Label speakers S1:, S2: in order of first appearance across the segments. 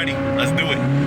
S1: ready? Let's do it.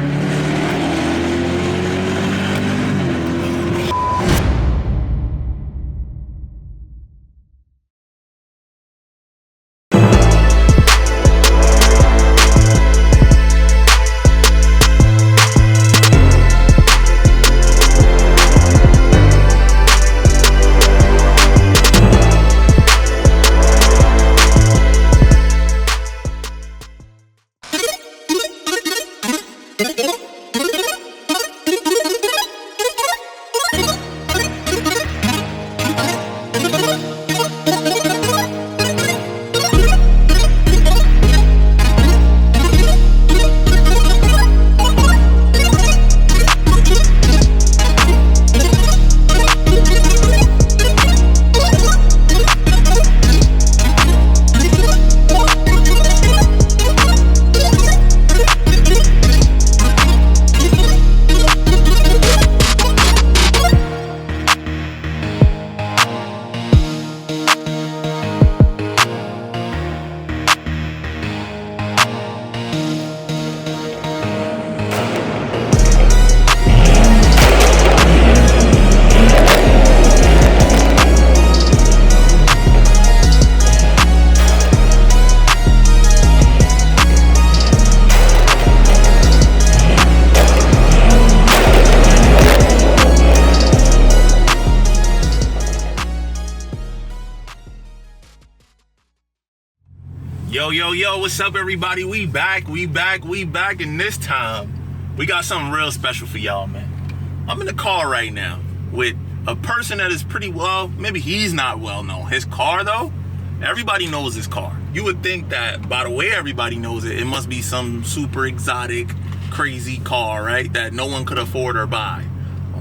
S1: Yo, what's up, everybody? We back, and this time, we got something real special for y'all, man. I'm in the car right now with a person that is pretty well, maybe he's not well known. His car, though, everybody knows his car. You would think that by the way everybody knows it, it must be some super exotic, crazy car, right? That no one could afford or buy.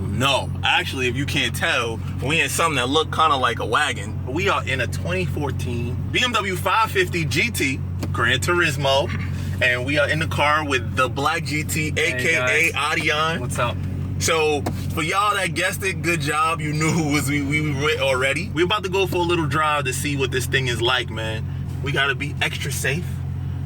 S1: No, actually, if you can't tell, we in something that looked kind of like a wagon. We are in a 2014 BMW 550 GT Gran Turismo, and we are in the car with the Black GT, aka Adion.
S2: What's up?
S1: So for y'all that guessed it, good job. You knew who was we were already. We're about to go for a little drive to see what this thing is like, man. We gotta be extra safe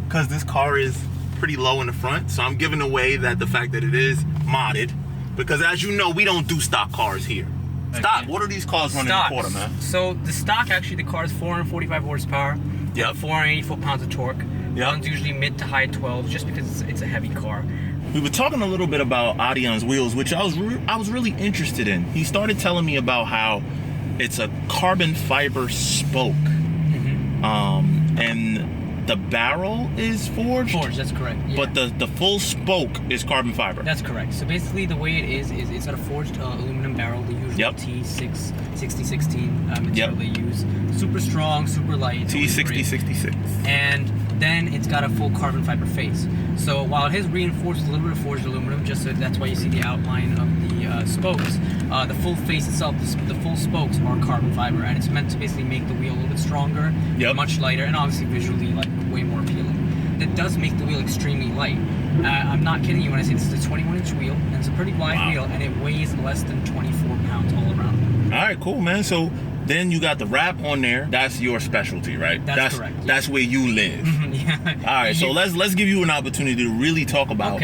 S1: because this car is pretty low in the front. So I'm giving away that the fact that it is modded. Because as you know, we don't do stock cars here. Stock, what are these cars running in a quarter, man?
S2: So the stock, actually, the car is 445 horsepower.
S1: Yep.
S2: 480 foot-pounds of torque.
S1: Yep.
S2: Runs usually mid to high 12s just because it's a heavy car.
S1: We were talking a little bit about Adion's wheels, which I was really interested in. He started telling me about how it's a carbon fiber spoke. Mm-hmm. And the barrel is forged?
S2: Forged, that's correct. Yeah.
S1: But the full spoke is carbon fiber.
S2: That's correct. So basically the way it is it's got a forged aluminum barrel, the usual T6 6016 material they use. Super strong, super light.
S1: T6066.
S2: And then it's got a full carbon fiber face. So while it has reinforced a little bit of forged aluminum, just so that's why you see the outline of the spokes, the full face itself, the full spokes are carbon fiber, and it's meant to basically make the wheel a little bit stronger, much lighter, and obviously visually like way more appealing. That does make the wheel extremely light. I'm not kidding you when I say this is a 21-inch wheel, and it's a pretty wide wheel, and it weighs less than 24 pounds all around.
S1: All right, cool, man. So then you got the wrap on there. That's your specialty, right?
S2: That's correct. Yeah.
S1: That's where you live.
S2: Yeah.
S1: All right, so let's give you an opportunity to really talk about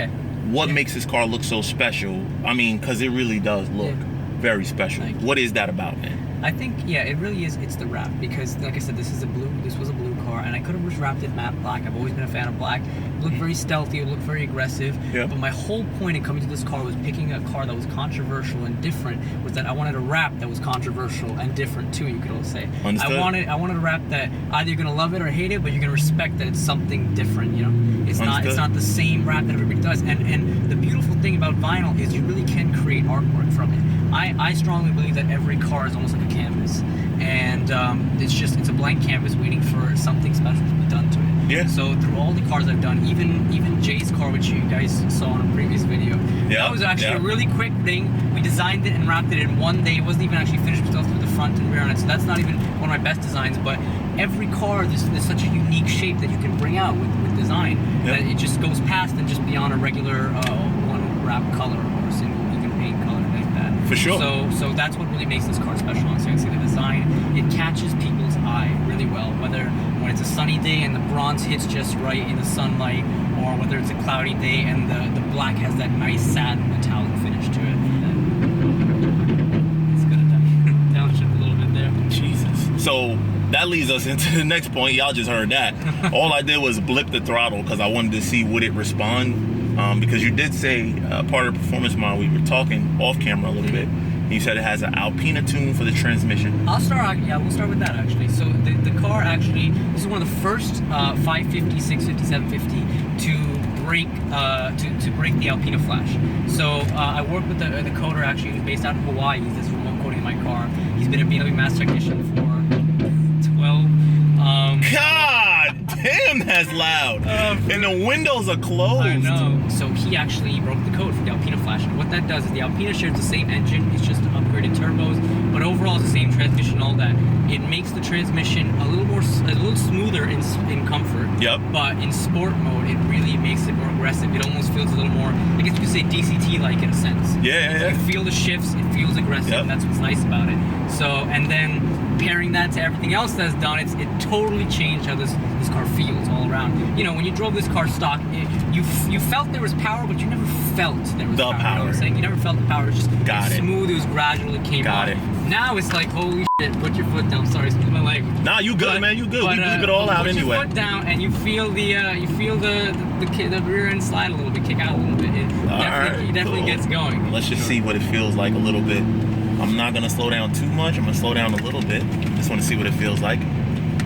S1: what makes this car look so special. I mean, because it really does look very special. What is that about, man?
S2: I think, it really is. It's the wrap, because like I said, this was a blue car, and I could have just wrapped it matte black. I've always been a fan of black. It looked very stealthy, it looked very aggressive. Yeah. But my whole point in coming to this car was picking a car that was controversial and different, was that I wanted a wrap that was controversial and different too, you could all say.
S1: Understood.
S2: I wanted a wrap that either you're gonna love it or hate it, but you're gonna respect that it's something different, you know? It's not the same wrap that everybody does. And the beautiful thing about vinyl is you really can create artwork from it. I strongly believe that every car is almost like a canvas, and it's a blank canvas waiting for something special to be done to it.
S1: Yeah.
S2: So through all the cars I've done, even Jay's car, which you guys saw in a previous video, that was actually a really quick thing. We designed it and wrapped it in one day. It wasn't even actually finished stuff through the front and rear on it, so that's not even one of my best designs. But every car, there's such a unique shape that you can bring out with design that it just goes past and just beyond a regular one wrap color or a single even paint color like that.
S1: For sure.
S2: So that's what really makes this car special. So you can see the design, it catches people's eye really well, whether when it's a sunny day and the bronze hits just right in the sunlight, or whether it's a cloudy day and the black has that nice satin metallic finish to it. It's gonna downshift a little bit there.
S1: Jesus. So that leads us into the next point. Y'all just heard that. All I did was blip the throttle because I wanted to see would it respond. Because you did say part of the performance mod, we were talking off camera a little bit. You said it has an Alpina tune for the transmission.
S2: We'll start with that actually. So the car actually, this is one of the first 550, 650, 750 to break the Alpina flash. So I worked with the coder actually, who's based out of Hawaii. He's this remote coding my car. He's been a BMW Mass technician for 12.
S1: God damn, that's loud. And the windows are closed.
S2: I know. So he actually wrote the code for the Alpina flash. And what that does is the Alpina shares the same engine. It's just upgraded turbos, but overall it's the same transmission, all that. It makes the transmission a little smoother in comfort.
S1: Yep.
S2: But in sport mode, it really makes it more aggressive. It almost feels a little more, I guess you could say DCT-like in a sense.
S1: Yeah.
S2: You feel the shifts. It feels aggressive.
S1: Yep.
S2: And that's what's nice about it. So, and then pairing that to everything else that's done, it totally changed how this car feels all around. You know, when you drove this car stock, you felt there was power, but you never felt there was power. You know what I'm saying? You never felt the power. It was just smooth. It was gradual. It came out. Now it's like, holy shit, put your foot down. Sorry, excuse my language.
S1: Nah, you good, man. You good.
S2: But,
S1: we bleep it all out anyway.
S2: Put your foot down, and you feel the rear end slide a little bit, kick out a little bit. It definitely gets going.
S1: Let's just see what it feels like a little bit. I'm not gonna slow down too much. I'm gonna slow down a little bit. Just want to see what it feels like.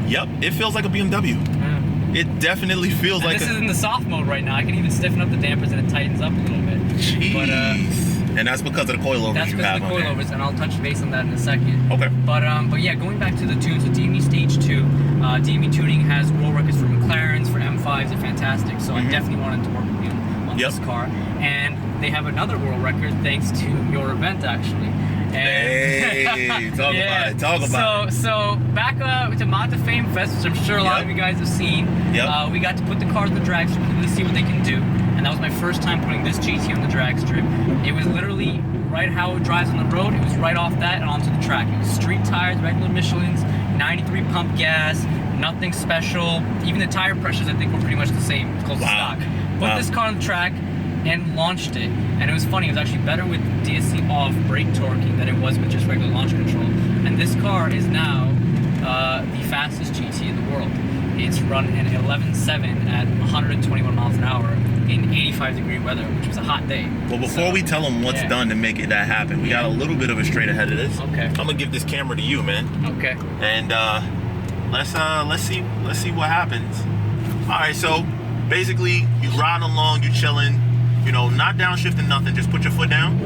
S1: Yep, it feels like a BMW.
S2: Yeah.
S1: It definitely feels like.
S2: This is in the soft mode right now. I can even stiffen up the dampers and it tightens up a little bit.
S1: Jeez.
S2: But,
S1: and that's because of the coilovers
S2: that's
S1: you
S2: because
S1: have
S2: of the
S1: on
S2: coilovers, and I'll touch base on that in a second.
S1: Okay.
S2: But yeah, going back to the tunes, so DME Stage 2, DME Tuning has world records for McLarens, for M5s. They're fantastic. So I definitely wanted to work with you on this car. And they have another world record thanks to your event, actually.
S1: Hey, talk about it.
S2: So back to Mod2Fame Fest, which I'm sure a lot of you guys have seen.
S1: Yep.
S2: We got to put the car on the drag strip to really see what they can do. And that was my first time putting this GT on the drag strip. It was literally right how it drives on the road. It was right off that and onto the track. It was street tires, regular Michelins, 93 pump gas, nothing special. Even the tire pressures, I think, were pretty much the same, close to stock. Put this car on the track and launched it, and it was funny. It was actually better with DSC off brake torquing than it was with just regular launch control. And this car is now the fastest GT in the world. It's run an 11.7 at 121 miles an hour in 85-degree weather, which was a hot day.
S1: Well, before we tell them what's done to make it that happen, we got a little bit of a straight ahead of this.
S2: Okay.
S1: I'm gonna give this camera to you, man.
S2: Okay.
S1: And let's see what happens. All right, so basically you riding along, you chilling. You know, not downshifting nothing, just put your foot down. Yo,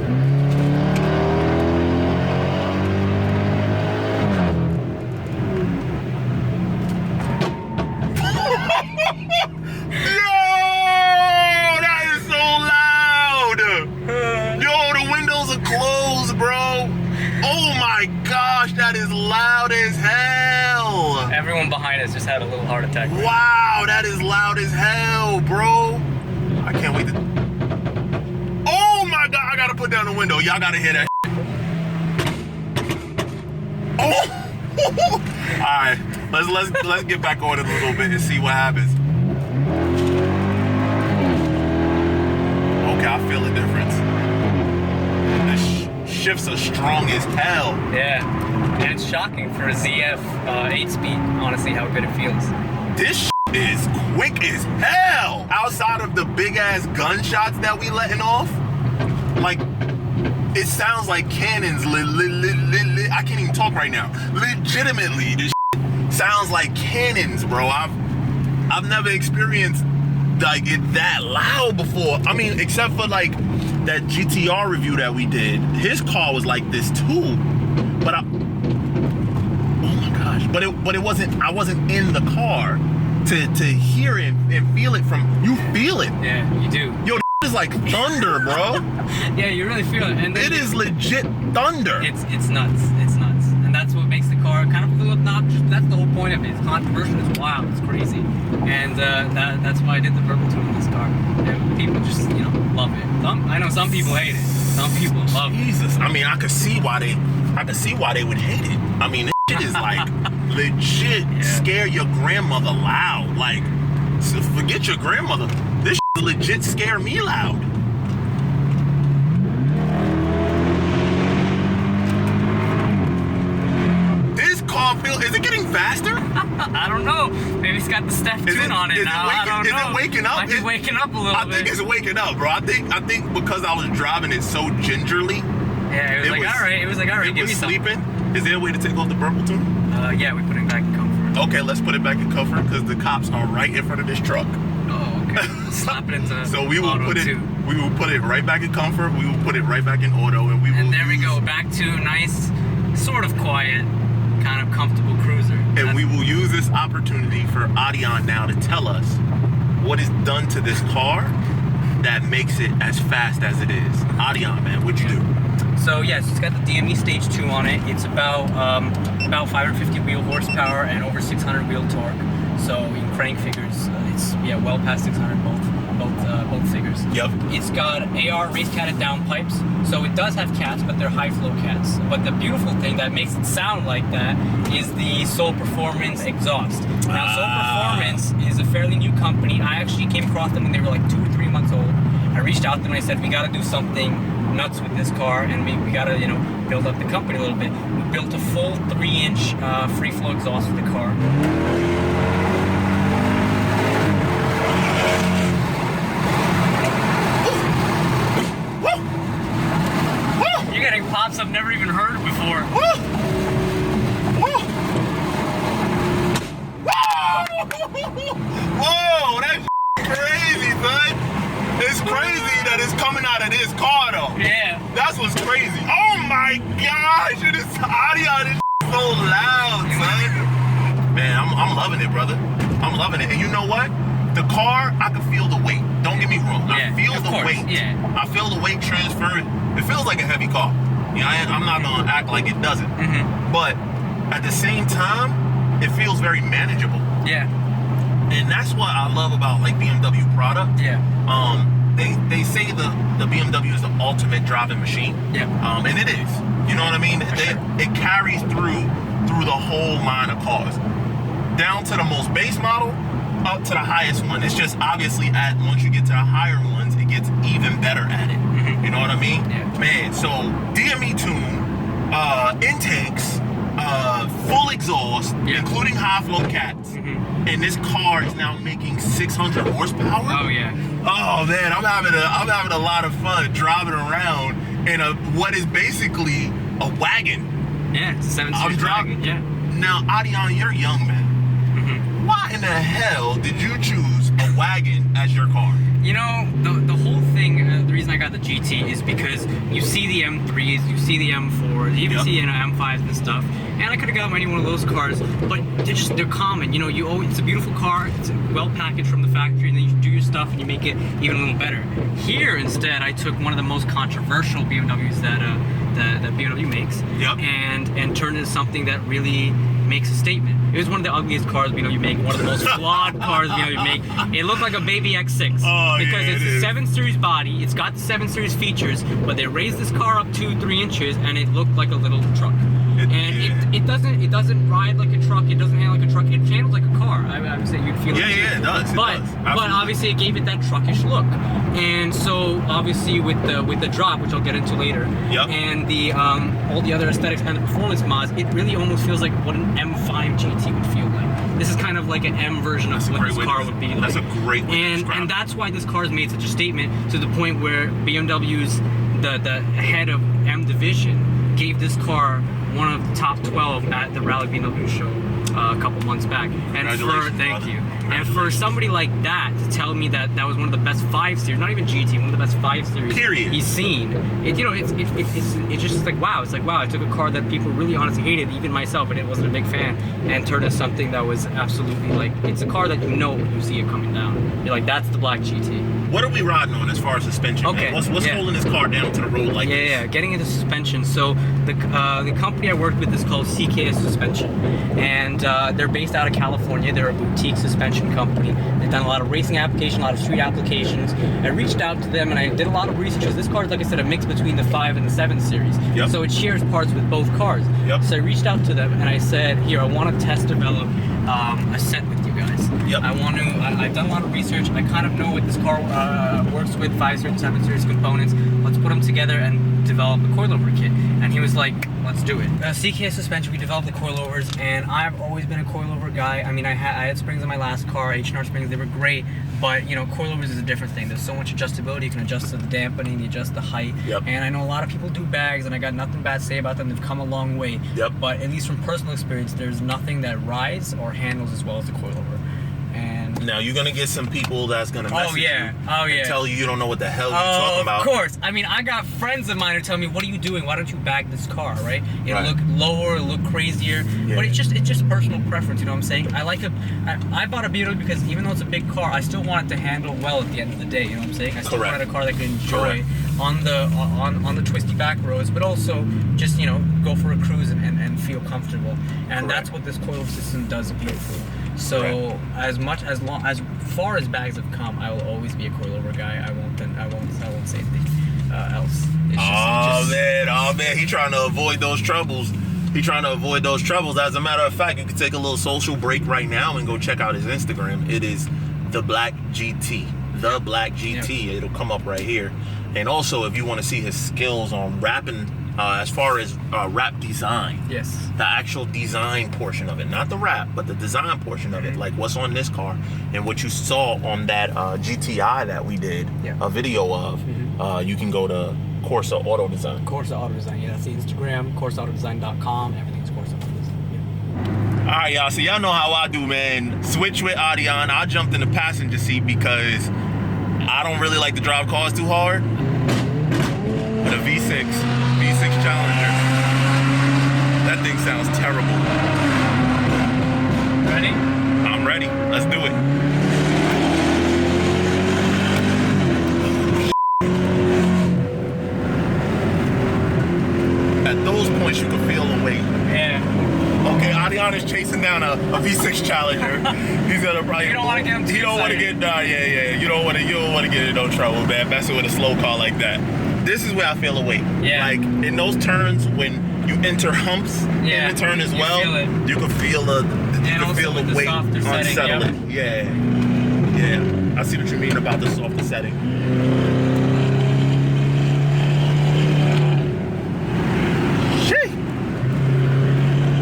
S1: that is so loud. Yo, the windows are closed, bro. Oh my gosh, that is loud as hell.
S2: Everyone behind us just had a little heart attack.
S1: Wow, that is loud as hell, bro. I can't wait to... Oh my God, I gotta put down the window. Y'all gotta hear that. Oh! All right, let's get back on it a little bit and see what happens. Okay, I feel the difference. The shifts are strong as hell.
S2: Yeah, and it's shocking for a ZF 8-speed, honestly, how good it feels.
S1: This is quick as hell. Outside of the big ass gunshots that we letting off, like, it sounds like cannons. I can't even talk right now. Legitimately, this sounds like cannons, bro. I've never experienced like it that loud before. I mean, except for like that GTR review that we did. His car was like this too, but oh my gosh! But it wasn't. I wasn't in the car to hear it and feel it from. You feel it.
S2: Yeah, you do.
S1: Yo, is like thunder, bro.
S2: Yeah, you really feel it. And
S1: it is legit thunder.
S2: It's nuts. It's nuts. And that's what makes the car kind of a little obnoxious. That's the whole point of it. It's controversial. It's wild. It's crazy. And that's why I did the verbal tune in this car. And people just, you know, love it. I know some people hate it. Some people love it.
S1: Jesus. I mean, I could see why they would hate it. I mean, this shit is like legit scare your grandmother loud. Like, so forget your grandmother. This legit scare me loud. This car is it getting faster?
S2: I don't know. Maybe it's got the Steph tune on it now. I don't know.
S1: Is it waking up?
S2: Might be waking up a little bit.
S1: I think it's waking up, bro. I think because I was driving it so gingerly.
S2: Yeah, it was like, all right. It was like, all right, give me some.
S1: Sleeping. Is there a way to take off the purple tune?
S2: Yeah, we put it back in comfort.
S1: Okay, let's put it back in comfort because the cops are right in front of this truck.
S2: Oh, okay. Slap it into
S1: so we will
S2: auto
S1: put it.
S2: too.
S1: We will put it right back in comfort. We will put it right back in auto, and we will.
S2: And there we go, back to nice, sort of quiet, kind of comfortable cruiser.
S1: And we will use this opportunity for Adion now to tell us what is done to this car that makes it as fast as it is. Adion, man, what'd you do?
S2: So yes, it's got the DME Stage 2 on it. It's about 550 wheel horsepower and over 600 wheel torque. So in crank figures, it's well past 600 both figures.
S1: Yep.
S2: It's got AR race catted downpipes, so it does have cats, but they're high flow cats. But the beautiful thing that makes it sound like that is the Soul Performance exhaust. Now, Soul Performance is a fairly new company. I actually came across them when they were like 2 or 3 months old. I reached out to them and I said, we got to do something nuts with this car, and we got to build up the company a little bit. We built a full 3-inch free flow exhaust for the car. You're getting pops I've never even heard before.
S1: Whoa, that's crazy, son. It's crazy that it's coming out of this car, though.
S2: Yeah.
S1: That's what's crazy. Oh my gosh, this audio is so loud, son. Man, I'm loving it, brother. I'm loving it. And you know what? The car, I can feel the weight. Don't get me wrong.
S2: Yeah,
S1: I feel the weight.
S2: Yeah.
S1: I feel the weight transferring. It feels like a heavy car. I'm not gonna act like it doesn't.
S2: Mm-hmm.
S1: But at the same time, it feels very manageable.
S2: Yeah.
S1: And that's what I love about like BMW product.
S2: Yeah.
S1: They say the BMW is the ultimate driving machine.
S2: Yeah.
S1: And it is. You know what I mean?
S2: Sure.
S1: It carries through the whole line of cars, down to the most base model, up to the highest one. It's just obviously once you get to the higher ones, it gets even better at it.
S2: Mm-hmm.
S1: You know what I mean?
S2: Yeah.
S1: Man. So DME tune, intakes, full exhaust, including high flow cats.
S2: Mm-hmm.
S1: And this car is now making 600 horsepower.
S2: Oh yeah.
S1: Oh man, I'm having a lot of fun driving around in what is basically a wagon.
S2: Yeah, it's a 7-series wagon. Yeah.
S1: Now, Adion, you're young, man.
S2: Mm-hmm.
S1: Why in the hell did you choose a wagon as your car?
S2: You know, the whole thing, the reason I got the GT is because you see the M3s, you see the M4s, you even see M5s and stuff. And I could have gotten any one of those cars, but they're common. It's a beautiful car, it's well packaged from the factory, and then you do your stuff and you make it even a little better. Here, instead, I took one of the most controversial BMWs that BMW makes, and turned it into something that really makes a statement. It was one of the ugliest cars BMW make, one of the most flawed cars BMW make. It looked like a baby X6 because it's a 7 Series body. It's got the 7 Series features, but they raised this car up 2-3 inches, and it looked like a little truck. It doesn't ride like a truck. It doesn't handle like a truck. It handles like a car. I would say you'd feel it.
S1: Yeah, it does.
S2: But obviously it gave it that truckish look. And so obviously with the drop, which I'll get into later, and the all the other aesthetics and the performance mods, it really almost feels like what an M5 GT would feel like. This is kind of like an M version of what this car would be like.
S1: That's a great way to describe it.
S2: And that's why this car has made such a statement, to the point where BMW's the head of M division gave this car one of the top 12 at the Rally BMW show a couple months back. And thank you. And for somebody like that to tell me that was one of the best 5 Series, not even GT, one of the best 5 Series he's seen, it's just like wow. It's like wow, I took a car that people really honestly hated, even myself, and it wasn't a big fan, and turned it into something that was absolutely like, it's a car that when you see it coming down, you're like, that's the black GT.
S1: What are we riding on as far as suspension?
S2: Okay.
S1: Man? What's holding this car down to the road like this?
S2: Yeah, getting into suspension. So the company I worked with is called CKS Suspension, and they're based out of California. They're a boutique suspension company. They've done a lot of racing applications, a lot of street applications. I reached out to them and I did a lot of research, because this car is, like I said, a mix between the 5 and the 7 Series. So it shares parts with both cars. So I reached out to them and I said, here, I want to test develop a set with you guys. this.
S1: Yep.
S2: I've done a lot of research. I kind of know what this car works with, 5 series, 7 series components. Let's put them together and develop a coilover kit. And he was like, let's do it. CKS suspension, we developed the coilovers, and I've always been a coilover guy. I mean, I had springs in my last car, H&R springs, they were great, but you know, coilovers is a different thing. There's so much adjustability. You can adjust to the dampening, you adjust the height.
S1: Yep.
S2: And I know a lot of people do bags, and I got nothing bad to say about them. They've come a long way.
S1: Yep.
S2: But at least from personal experience, there's nothing that rides or handles as well as the coilover. And
S1: now you're gonna get some people that's gonna message you and tell you don't know what the hell you're talking about.
S2: Of course. I mean, I got friends of mine who tell me, "What are you doing? Why don't you bag this car?" Right? It'll look lower, it'll look crazier.
S1: Yeah.
S2: But it's just personal preference. You know what I'm saying? I bought a BMW because even though it's a big car, I still want it to handle well at the end of the day. You know what I'm saying? I still wanted a car that could enjoy on the twisty back roads, but also just, you know, go for a cruise and feel comfortable. And that's what this coil system does beautiful. So as far as bags have come, I will always be a coilover guy. I won't say anything else.
S1: Man, he trying to avoid those troubles. As a matter of fact, you can take a little social break right now and go check out his Instagram. It is the Black GT. Yep. It'll come up right here. And also, if you want to see his skills on rapping, as far as rap design,
S2: yes,
S1: the actual design portion of it, not the rap, but the design portion of it, like what's on this car and what you saw on that GTI that we did a video of. You can go to Corsa Auto Design.
S2: Corsa Auto Design, yeah, that's the Instagram, CorsaAutoDesign.com. Everything's Corsa Auto Design.
S1: All right, y'all. So y'all know how I do, man. Switch with Adion. I jumped in the passenger seat because I don't really like to drive cars too hard. But a V6 Challenger, that thing sounds terrible.
S2: Ready?
S1: I'm ready. Let's do it. At those points, you can feel the weight.
S2: Yeah.
S1: Okay, Adion is chasing down a V6 Challenger. He's gonna probably.
S2: You don't want to get him too
S1: You don't want to get. You don't want to get in no trouble, man. Messing with a slow car like that. This is where I feel the weight. Yeah. Like in those turns when you enter humps in the turn as well, you can feel the weight unsettling. Yeah. I see what you mean about the softer setting. Shit.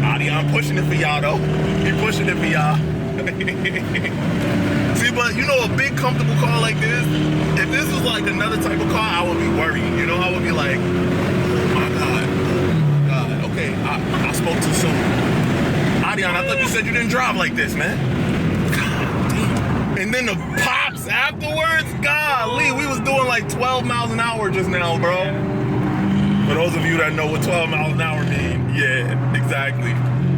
S1: Adion pushing it for y'all though. He pushing it for y'all. See, but you know, a big comfortable car like this, if this was like another type of car, I would be worried. You know, I would be like, oh my God, okay, I spoke too soon. Adion, I thought you said you didn't drive like this, man. God damn. And then the pops afterwards, golly, we was doing like 12 miles an hour just now, bro. For those of you that know what 12 miles an hour mean, yeah, exactly.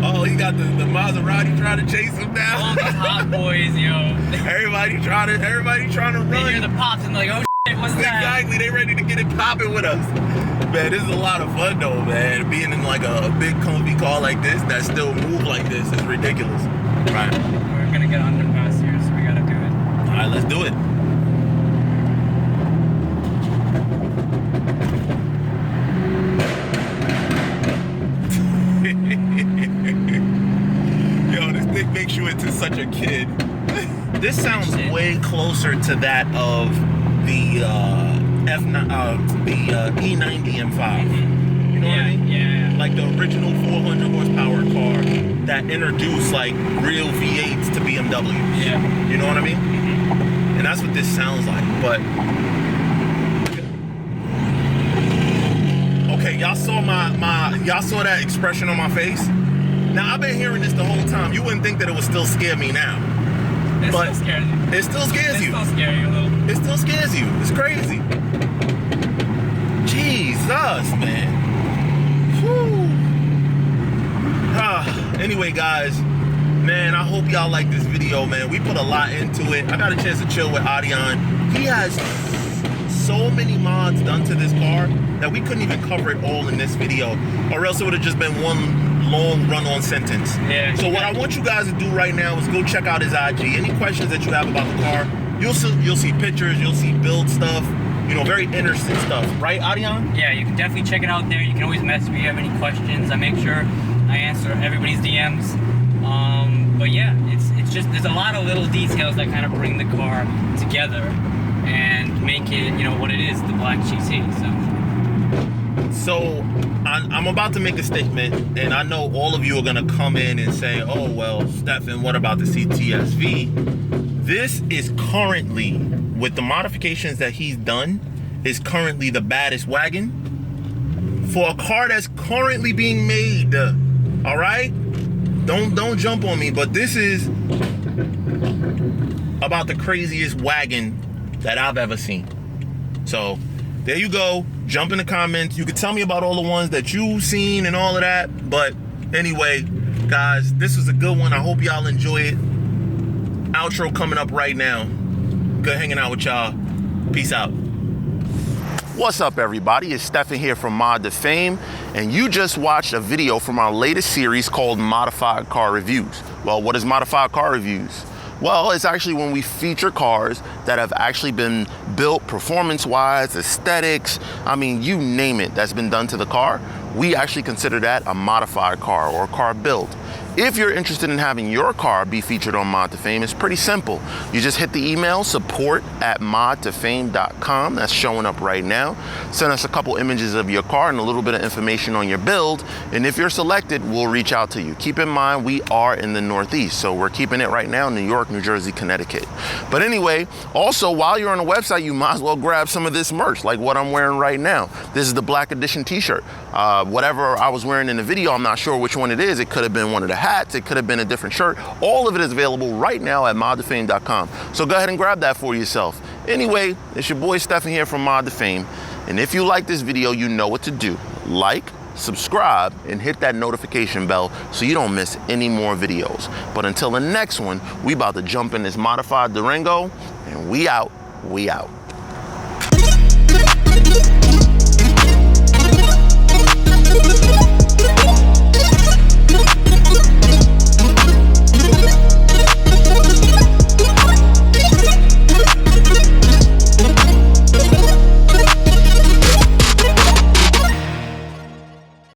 S1: Oh, he got the Maserati trying to chase him down.
S2: All these hot boys, yo.
S1: Everybody trying to run.
S2: They hear the pops and like, oh shit, what's that?
S1: Exactly, they ready to get it popping with us. Man, this is a lot of fun though, man. Being in like a big comfy car like this that still move like this is ridiculous. Right.
S2: We're gonna get underpass here, so we gotta do it.
S1: All right, let's do it. Makes you into such a kid. This sounds way closer to that of the E90 M5. You know what I mean?
S2: Yeah.
S1: Like the original 400 horsepower car that introduced like real V8s to BMW.
S2: Yeah.
S1: You know what I mean? And that's what this sounds like. But okay, y'all saw y'all saw that expression on my face. Now, I've been hearing this the whole time. You wouldn't think that it would still scare me now.
S2: Still scares you.
S1: It still scares you.
S2: It still scares you a little.
S1: It still scares you. It's crazy. Jesus, man. Whew. Anyway, guys, man, I hope y'all like this video, man. We put a lot into it. I got a chance to chill with Adion. He has so many mods done to this car that we couldn't even cover it all in this video, or else it would have just been one long run-on sentence.
S2: Yeah.
S1: So what I want you guys to do right now is go check out his IG. Any questions that you have about the car, you'll see pictures, you'll see build stuff, you know, very interesting stuff. Right, Adion?
S2: Yeah, you can definitely check it out there. You can always message me if you have any questions. I make sure I answer everybody's DMs. But yeah, it's just, there's a lot of little details that kind of bring the car together and make it, you know, what it is, the black GT.
S1: So I'm about to make a statement, and I know all of you are gonna come in and say, oh, well, Stefan, what about the CTSV? This is currently, with the modifications that he's done, is currently the baddest wagon for a car that's currently being made. All right? Don't jump on me, but this is about the craziest wagon that I've ever seen. So there you go. Jump in the comments. You can tell me about all the ones that you've seen and all of that. But anyway, guys, this was a good one. I hope y'all enjoy it. Outro coming up right now. Good hanging out with y'all. Peace out. What's up, everybody? It's Stefan here from Mod2Fame, and you just watched a video from our latest series called Modified Car Reviews. Well, what is Modified Car Reviews? Well, it's actually when we feature cars that have actually been built performance-wise, aesthetics, I mean, you name it, that's been done to the car. We actually consider that a modified car or a car built. If you're interested in having your car be featured on Mod2Fame, it's pretty simple. You just hit the email support@mod2fame.com. That's showing up right now. Send us a couple images of your car and a little bit of information on your build. And if you're selected, we'll reach out to you. Keep in mind, we are in the Northeast, so we're keeping it right now in New York, New Jersey, Connecticut. But anyway, also, while you're on the website, you might as well grab some of this merch, like what I'm wearing right now. This is the Black Edition t-shirt. Whatever I was wearing in the video, I'm not sure which one it is. It could have been one of the hats, it could have been a different shirt. All of it is available right now at mod2fame.com. So go ahead and grab that for yourself. Anyway, it's your boy Stefan here from Mod2Fame. And if you like this video, you know what to do. Like, subscribe, and hit that notification bell so you don't miss any more videos. But until the next one, we about to jump in this modified Durango, and we out.